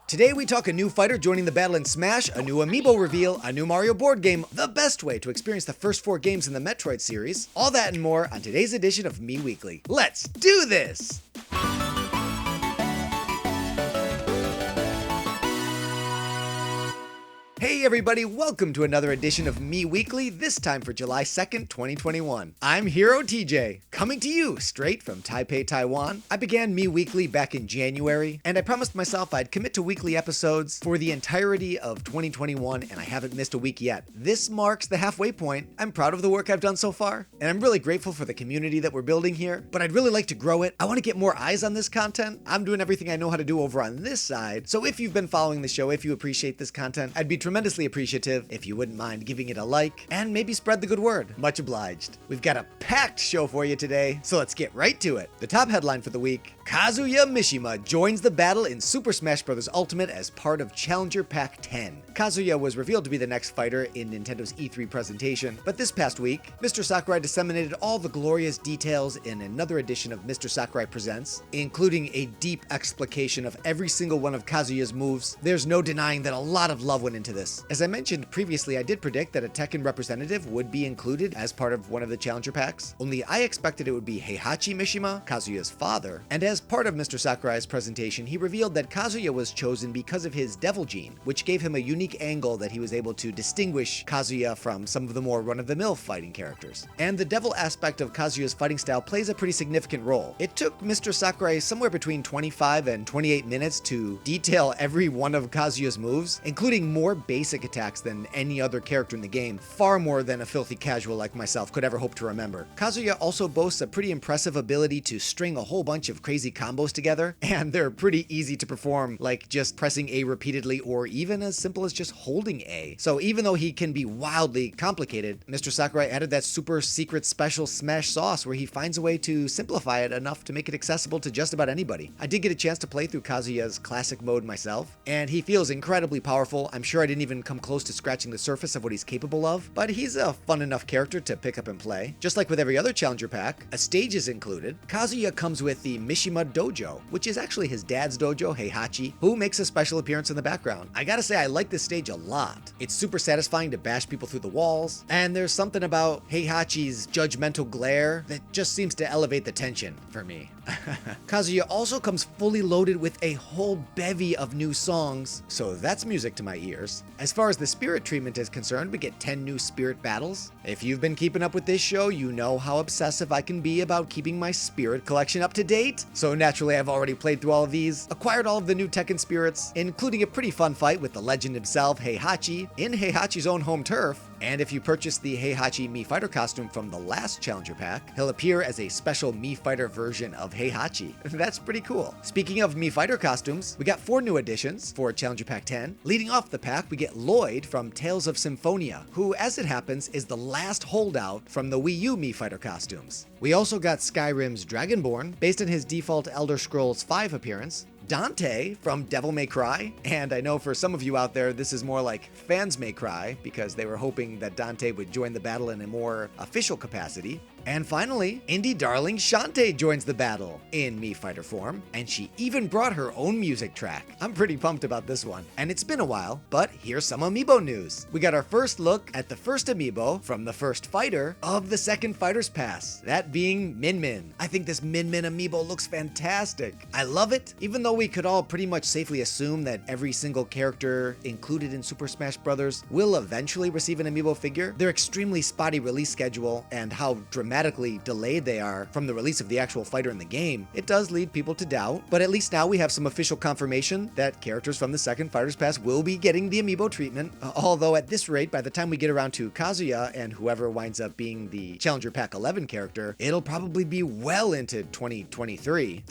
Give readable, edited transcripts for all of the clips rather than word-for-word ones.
Today we talk a new fighter joining the battle in Smash, a new amiibo reveal, a new Mario board game, the best way to experience the first 4 games in the Metroid series, all that and more on today's edition of Mii Weekly. Let's do this! Hey everybody, welcome to another edition of Mii Weekly, this time for July 2nd, 2021. I'm Hero TJ, coming to you straight from Taipei, Taiwan. I began Mii Weekly back in January, and I promised myself I'd commit to weekly episodes for the entirety of 2021, and I haven't missed a week yet. This marks the halfway point. I'm proud of the work I've done so far, and I'm really grateful for the community that we're building here, but I'd really like to grow it. I want to get more eyes on this content. I'm doing everything I know how to do over on this side, so if you've been following the show, if you appreciate this content, I'd be tremendously appreciative if you wouldn't mind giving it a like and maybe spread the good word. Much obliged. We've got a packed show for you today, so let's get right to it. The top headline for the week: Kazuya Mishima joins the battle in Super Smash Bros. Ultimate as part of Challenger Pack 10. Kazuya was revealed to be the next fighter in Nintendo's E3 presentation, but this past week, Mr. Sakurai disseminated all the glorious details in another edition of Mr. Sakurai Presents, including a deep explication of every single one of Kazuya's moves. There's no denying that a lot of love went into this. As I mentioned previously, I did predict that a Tekken representative would be included as part of one of the Challenger Packs, only I expected it would be Heihachi Mishima, Kazuya's father, and as part of Mr. Sakurai's presentation, he revealed that Kazuya was chosen because of his devil gene, which gave him a unique angle that he was able to distinguish Kazuya from some of the more run-of-the-mill fighting characters. And the devil aspect of Kazuya's fighting style plays a pretty significant role. It took Mr. Sakurai somewhere between 25 and 28 minutes to detail every one of Kazuya's moves, including more basic attacks than any other character in the game, far more than a filthy casual like myself could ever hope to remember. Kazuya also boasts a pretty impressive ability to string a whole bunch of crazy combos together, and they're pretty easy to perform, like just pressing A repeatedly or even as simple as just holding A. So even though he can be wildly complicated, Mr. Sakurai added that super secret special Smash sauce where he finds a way to simplify it enough to make it accessible to just about anybody. I did get a chance to play through Kazuya's classic mode myself, and he feels incredibly powerful. I'm sure I didn't even come close to scratching the surface of what he's capable of, but he's a fun enough character to pick up and play. Just like with every other Challenger Pack, a stage is included. Kazuya comes with the Mishima Dojo, which is actually his dad's dojo, Heihachi, who makes a special appearance in the background. I gotta say, I like this stage a lot. It's super satisfying to bash people through the walls, and there's something about Heihachi's judgmental glare that just seems to elevate the tension for me. Kazuya also comes fully loaded with a whole bevy of new songs, so that's music to my ears. As far as the spirit treatment is concerned, we get 10 new spirit battles. If you've been keeping up with this show, you know how obsessive I can be about keeping my spirit collection up to date. So naturally, I've already played through all of these, acquired all of the new Tekken spirits, including a pretty fun fight with the legend himself, Heihachi, in Heihachi's own home turf. And if you purchase the Heihachi Mii Fighter costume from the last Challenger Pack, he'll appear as a special Mii Fighter version of Heihachi. That's pretty cool. Speaking of Mii Fighter costumes, we got 4 new additions for Challenger Pack 10. Leading off the pack, we get Lloyd from Tales of Symphonia, who, as it happens, is the last holdout from the Wii U Mii Fighter costumes. We also got Skyrim's Dragonborn, based on his default Elder Scrolls V appearance, Dante from Devil May Cry, and I know for some of you out there this is more like Fans May Cry because they were hoping that Dante would join the battle in a more official capacity. And finally, indie darling Shantae joins the battle in Mii Fighter form, and she even brought her own music track. I'm pretty pumped about this one, and it's been a while, but here's some amiibo news. We got our first look at the first amiibo from the first fighter of the second Fighter's Pass, that being Min Min. I think this Min Min amiibo looks fantastic. I love it, even though we could all pretty much safely assume that every single character included in Super Smash Bros. Will eventually receive an amiibo figure. Their extremely spotty release schedule and how dramatically delayed they are from the release of the actual fighter in the game, it does lead people to doubt, but at least now we have some official confirmation that characters from the second Fighter's Pass will be getting the amiibo treatment, although at this rate, by the time we get around to Kazuya and whoever winds up being the Challenger Pack 11 character, it'll probably be well into 2023.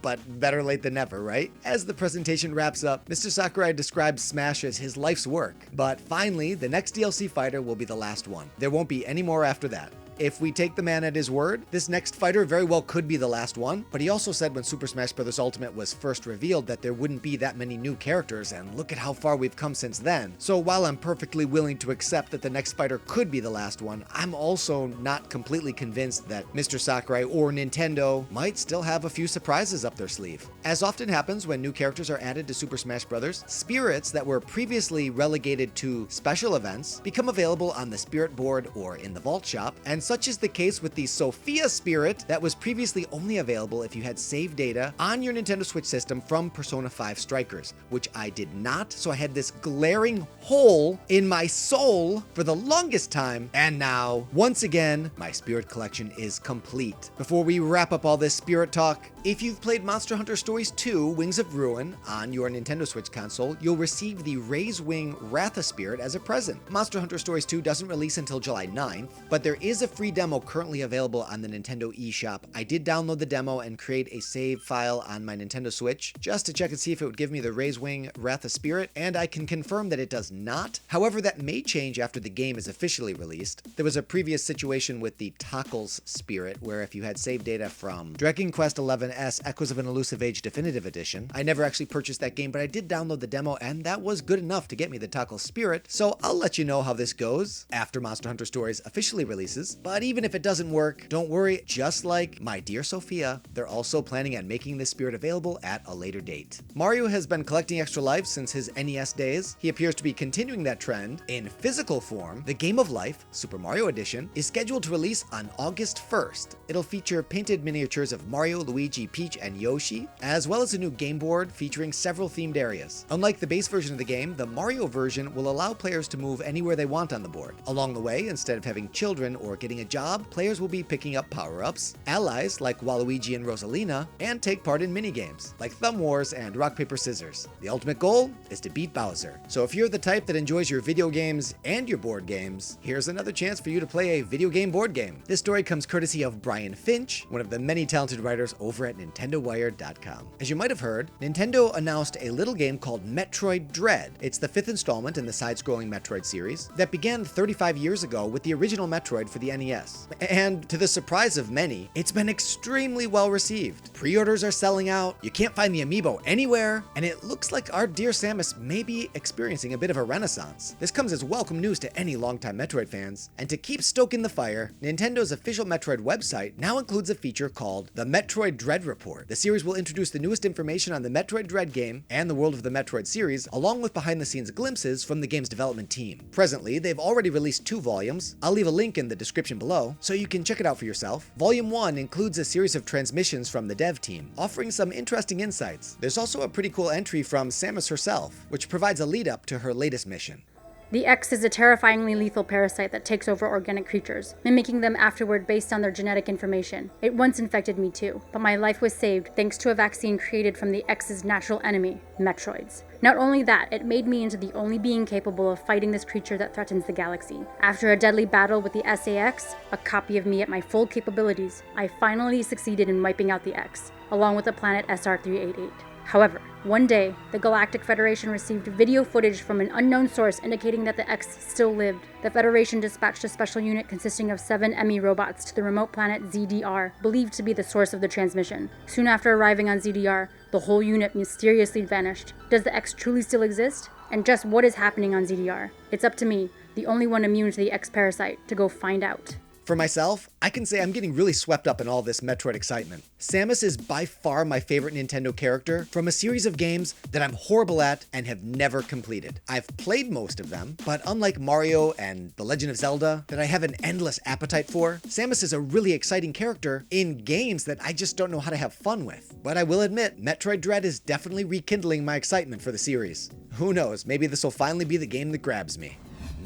But better late than never, right? As the presentation wraps up, Mr. Sakurai describes Smash as his life's work, but finally, the next DLC fighter will be the last one. There won't be any more after that. If we take the man at his word, this next fighter very well could be the last one, but he also said when Super Smash Bros. Ultimate was first revealed that there wouldn't be that many new characters, and look at how far we've come since then. So while I'm perfectly willing to accept that the next fighter could be the last one, I'm also not completely convinced that Mr. Sakurai or Nintendo might still have a few surprises up their sleeve. As often happens when new characters are added to Super Smash Bros., spirits that were previously relegated to special events become available on the spirit board or in the vault shop, and such is the case with the Sophia spirit that was previously only available if you had saved data on your Nintendo Switch system from Persona 5 Strikers, which I did not, so I had this glaring hole in my soul for the longest time, and now, once again, my spirit collection is complete. Before we wrap up all this spirit talk, if you've played Monster Hunter Stories 2 Wings of Ruin on your Nintendo Switch console, you'll receive the Raise Wing Ratha Spirit as a present. Monster Hunter Stories 2 doesn't release until July 9th, but there is a free demo currently available on the Nintendo eShop. I did download the demo and create a save file on my Nintendo Switch just to check and see if it would give me the Raise Wing Ratha Spirit, and I can confirm that it does not. However, that may change after the game is officially released. There was a previous situation with the Tockles Spirit, where if you had save data from Dragon Quest XI Echoes of an Elusive Age Definitive Edition. I never actually purchased that game, but I did download the demo, and that was good enough to get me the Tockle Spirit, so I'll let you know how this goes after Monster Hunter Stories officially releases. But even if it doesn't work, don't worry, just like my dear Sophia, they're also planning on making this spirit available at a later date. Mario has been collecting extra lives since his NES days. He appears to be continuing that trend. In physical form, the Game of Life, Super Mario Edition, is scheduled to release on August 1st. It'll feature painted miniatures of Mario, Luigi, Peach, and Yoshi, as well as a new game board featuring several themed areas. Unlike the base version of the game, the Mario version will allow players to move anywhere they want on the board. Along the way, instead of having children or getting a job, players will be picking up power-ups, allies like Waluigi and Rosalina, and take part in minigames like Thumb Wars and Rock Paper Scissors. The ultimate goal is to beat Bowser. So if you're the type that enjoys your video games and your board games, here's another chance for you to play a video game board game. This story comes courtesy of Brian Finch, one of the many talented writers over at NintendoWire.com. As you might have heard, Nintendo announced a little game called Metroid Dread. It's the 5th installment in the side-scrolling Metroid series that began 35 years ago with the original Metroid for the NES. And to the surprise of many, it's been extremely well received. Pre-orders are selling out, you can't find the amiibo anywhere, and it looks like our dear Samus may be experiencing a bit of a renaissance. This comes as welcome news to any longtime Metroid fans, and to keep stoking the fire, Nintendo's official Metroid website now includes a feature called the Metroid Dread Report. The series will introduce the newest information on the Metroid Dread game and the world of the Metroid series, along with behind-the-scenes glimpses from the game's development team. Presently, they've already released 2 volumes. I'll leave a link in the description below, so you can check it out for yourself. Volume 1 includes a series of transmissions from the dev team, offering some interesting insights. There's also a pretty cool entry from Samus herself, which provides a lead-up to her latest mission. The X is a terrifyingly lethal parasite that takes over organic creatures, mimicking them afterward based on their genetic information. It once infected me too, but my life was saved thanks to a vaccine created from the X's natural enemy, Metroids. Not only that, it made me into the only being capable of fighting this creature that threatens the galaxy. After a deadly battle with the SAX, a copy of me at my full capabilities, I finally succeeded in wiping out the X, along with the planet SR388. However, one day, the Galactic Federation received video footage from an unknown source indicating that the X still lived. The Federation dispatched a special unit consisting of 7 Mii robots to the remote planet ZDR, believed to be the source of the transmission. Soon after arriving on ZDR, the whole unit mysteriously vanished. Does the X truly still exist? And just what is happening on ZDR? It's up to me, the only one immune to the X parasite, to go find out. For myself, I can say I'm getting really swept up in all this Metroid excitement. Samus is by far my favorite Nintendo character from a series of games that I'm horrible at and have never completed. I've played most of them, but unlike Mario and The Legend of Zelda that I have an endless appetite for, Samus is a really exciting character in games that I just don't know how to have fun with. But I will admit, Metroid Dread is definitely rekindling my excitement for the series. Who knows, maybe this will finally be the game that grabs me.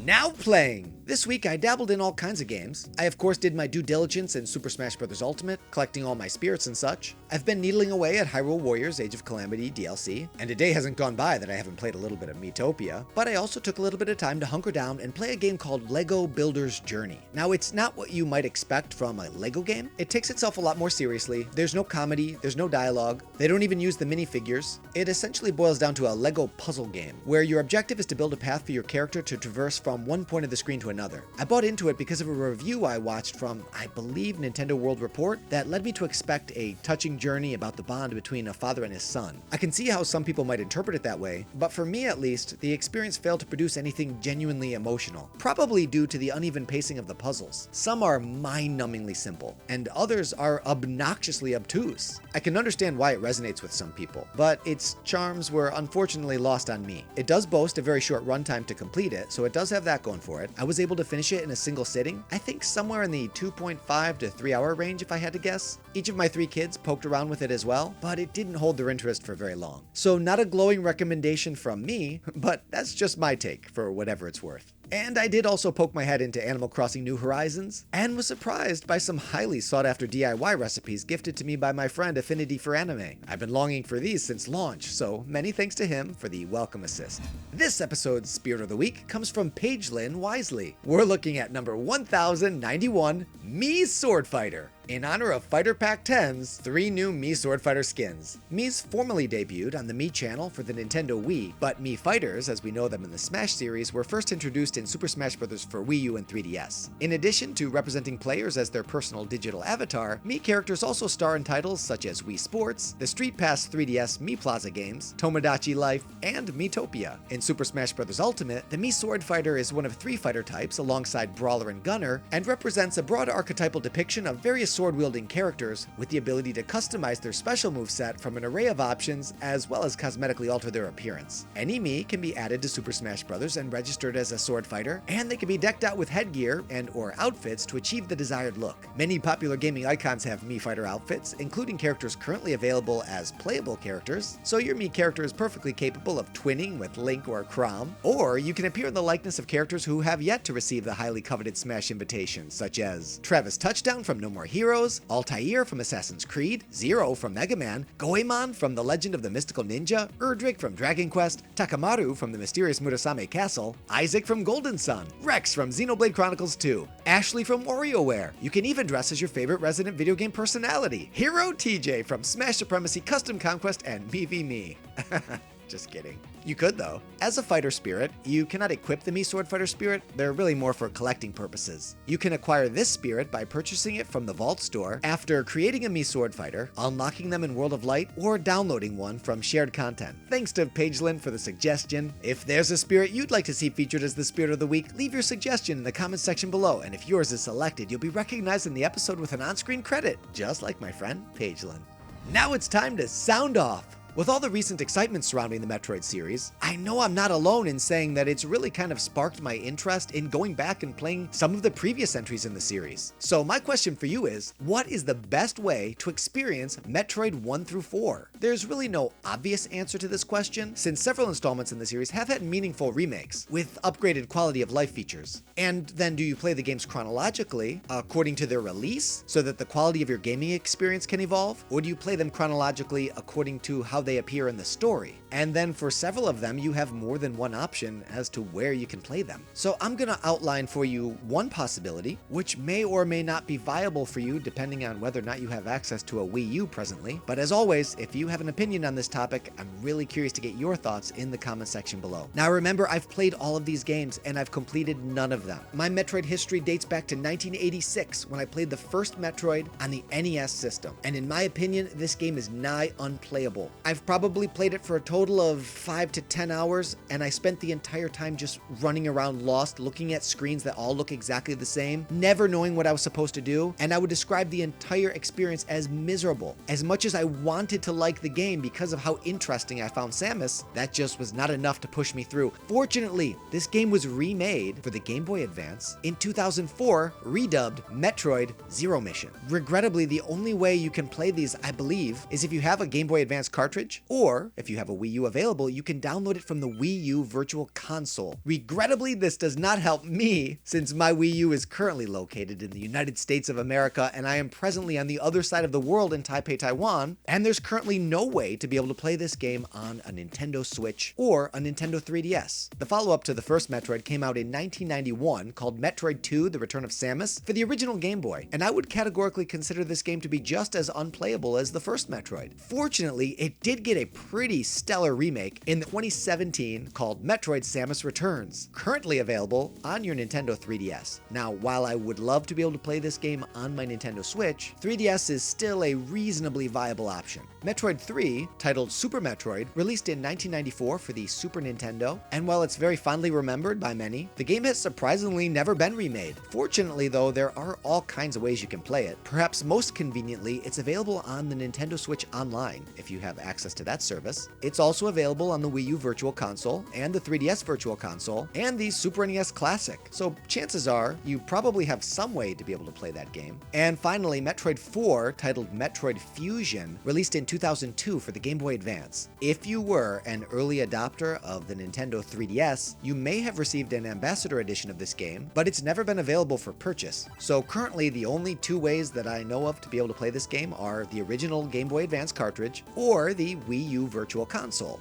Now playing! This week I dabbled in all kinds of games. I of course did my due diligence in Super Smash Bros. Ultimate, collecting all my spirits and such. I've been needling away at Hyrule Warriors Age of Calamity DLC, and a day hasn't gone by that I haven't played a little bit of Miitopia, but I also took a little bit of time to hunker down and play a game called LEGO Builder's Journey. Now it's not what you might expect from a LEGO game. It takes itself a lot more seriously. There's no comedy, there's no dialogue, they don't even use the minifigures. It essentially boils down to a LEGO puzzle game, where your objective is to build a path for your character to traverse from one point of the screen to another. I bought into it because of a review I watched from, I believe, Nintendo World Report that led me to expect a touching journey about the bond between a father and his son. I can see how some people might interpret it that way, but for me at least, the experience failed to produce anything genuinely emotional, probably due to the uneven pacing of the puzzles. Some are mind-numbingly simple, and others are obnoxiously obtuse. I can understand why it resonates with some people, but its charms were unfortunately lost on me. It does boast a very short runtime to complete it, so it does have that going for it. I was able to finish it in a single sitting, I think somewhere in the 2.5 to 3 hour range if I had to guess. Each of my 3 kids poked around with it as well, but it didn't hold their interest for very long. So not a glowing recommendation from me, but that's just my take for whatever it's worth. And I did also poke my head into Animal Crossing New Horizons, and was surprised by some highly sought after DIY recipes gifted to me by my friend Affinity for Anime. I've been longing for these since launch, so many thanks to him for the welcome assist. This episode's Spirit of the Week comes from Paigelynn Wiseley. We're looking at number 1091, Mii Sword Fighter. In honor of Fighter Pack 10's 3 new Mii Sword Fighter skins. Mii's formally debuted on the Mii channel for the Nintendo Wii, but Mii Fighters, as we know them in the Smash series, were first introduced in Super Smash Bros. For Wii U and 3DS. In addition to representing players as their personal digital avatar, Mii characters also star in titles such as Wii Sports, the Street Pass 3DS Mii Plaza games, Tomodachi Life, and Miitopia. In Super Smash Bros. Ultimate, the Mii Sword Fighter is one of 3 fighter types alongside Brawler and Gunner, and represents a broad archetypal depiction of various sword-wielding characters with the ability to customize their special moveset from an array of options, as well as cosmetically alter their appearance. Any Mii can be added to Super Smash Bros. And registered as a sword fighter, and they can be decked out with headgear and/or outfits to achieve the desired look. Many popular gaming icons have Mii Fighter outfits, including characters currently available as playable characters, so your Mii character is perfectly capable of twinning with Link or Chrom, or you can appear in the likeness of characters who have yet to receive the highly coveted Smash invitation, such as Travis Touchdown from No More Heroes, Altair from Assassin's Creed, Zero from Mega Man, Goemon from The Legend of the Mystical Ninja, Erdrick from Dragon Quest, Takamaru from the mysterious Murasame Castle, Isaac from Golden Sun, Rex from Xenoblade Chronicles 2, Ashley from WarioWare. You can even dress as your favorite resident video game personality, Hero TJ from Smash Supremacy Custom Conquest and Mii v Me. Just kidding. You could though. As a fighter spirit, you cannot equip the Mii Sword Fighter spirit, they're really more for collecting purposes. You can acquire this spirit by purchasing it from the Vault store after creating a Mii Sword Fighter, unlocking them in World of Light, or downloading one from shared content. Thanks to Paigelynn for the suggestion. If there's a spirit you'd like to see featured as the Spirit of the Week, leave your suggestion in the comments section below, and if yours is selected, you'll be recognized in the episode with an on-screen credit, just like my friend Paigelynn. Now it's time to sound off. With all the recent excitement surrounding the Metroid series, I know I'm not alone in saying that it's really kind of sparked my interest in going back and playing some of the previous entries in the series. So my question for you is, what is the best way to experience Metroid 1 through 4? There's really no obvious answer to this question, since several installments in the series have had meaningful remakes, with upgraded quality of life features. And then do you play the games chronologically, according to their release, so that the quality of your gaming experience can evolve? Or do you play them chronologically according to how they appear in the story? And then for several of them, you have more than one option as to where you can play them. So I'm gonna outline for you one possibility, which may or may not be viable for you depending on whether or not you have access to a Wii U presently. But as always, if you have an opinion on this topic, I'm really curious to get your thoughts in the comment section below. Now remember, I've played all of these games and I've completed none of them. My Metroid history dates back to 1986 when I played the first Metroid on the NES system. And in my opinion, this game is nigh unplayable. I've probably played it for a total of 5 to 10 hours, and I spent the entire time just running around lost, looking at screens that all look exactly the same, never knowing what I was supposed to do, and I would describe the entire experience as miserable. As much as I wanted to like the game because of how interesting I found Samus, that just was not enough to push me through. Fortunately, this game was remade for the Game Boy Advance in 2004, redubbed Metroid Zero Mission. Regrettably, the only way you can play these, I believe, is if you have a Game Boy Advance cartridge, or if you have a Wii U available, you can download it from the Wii U Virtual Console. Regrettably, this does not help me, since my Wii U is currently located in the United States of America, and I am presently on the other side of the world in Taipei, Taiwan, and there's currently no way to be able to play this game on a Nintendo Switch or a Nintendo 3DS. The follow-up to the first Metroid came out in 1991, called Metroid 2: The Return of Samus, for the original Game Boy, and I would categorically consider this game to be just as unplayable as the first Metroid. Fortunately, it did get a pretty stellar stellar remake in 2017 called Metroid: Samus Returns, currently available on your Nintendo 3DS. Now, while I would love to be able to play this game on my Nintendo Switch, 3DS is still a reasonably viable option. Metroid 3, titled Super Metroid, released in 1994 for the Super Nintendo, and while it's very fondly remembered by many, the game has surprisingly never been remade. Fortunately though, there are all kinds of ways you can play it. Perhaps most conveniently, it's available on the Nintendo Switch Online, if you have access to that service. It's also available on the Wii U Virtual Console, and the 3DS Virtual Console, and the Super NES Classic, so chances are you probably have some way to be able to play that game. And finally, Metroid 4, titled Metroid Fusion, released in 2002 for the Game Boy Advance. If you were an early adopter of the Nintendo 3DS, you may have received an Ambassador Edition of this game, but it's never been available for purchase. So currently, the only two ways that I know of to be able to play this game are the original Game Boy Advance cartridge or the Wii U Virtual Console.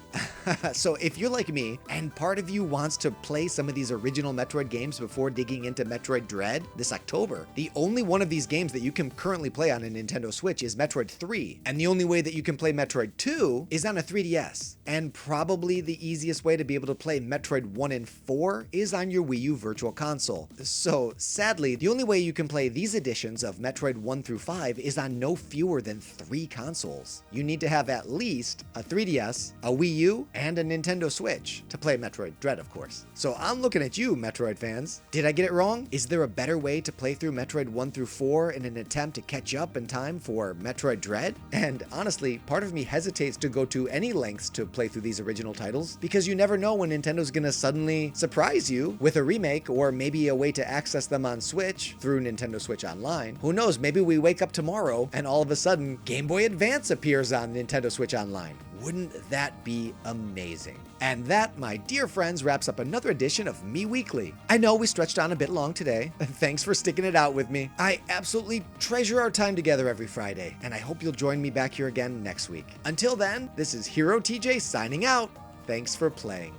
So if you're like me, and part of you wants to play some of these original Metroid games before digging into Metroid Dread this October, the only one of these games that you can currently play on a Nintendo Switch is Metroid 3, and the only way that you can play Metroid 2 is on a 3DS. And probably the easiest way to be able to play Metroid 1 and 4 is on your Wii U Virtual Console. So sadly, the only way you can play these editions of Metroid 1 through 5 is on no fewer than 3 consoles. You need to have at least a 3DS, a Wii U, and a Nintendo Switch to play Metroid Dread, of course. So I'm looking at you, Metroid fans. Did I get it wrong? Is there a better way to play through Metroid 1 through 4 in an attempt to catch up in time for Metroid Dread? And honestly, part of me hesitates to go to any lengths to play through these original titles, because you never know when Nintendo's gonna suddenly surprise you with a remake, or maybe a way to access them on Switch through Nintendo Switch Online. Who knows, maybe we wake up tomorrow and all of a sudden Game Boy Advance appears on Nintendo Switch Online. Wouldn't that be amazing? And that, my dear friends, wraps up another edition of Mii Weekly. I know we stretched on a bit long today. Thanks for sticking it out with me. I absolutely treasure our time together every Friday, and I hope you'll join me back here again next week. Until then, this is Hero TJ signing out. Thanks for playing.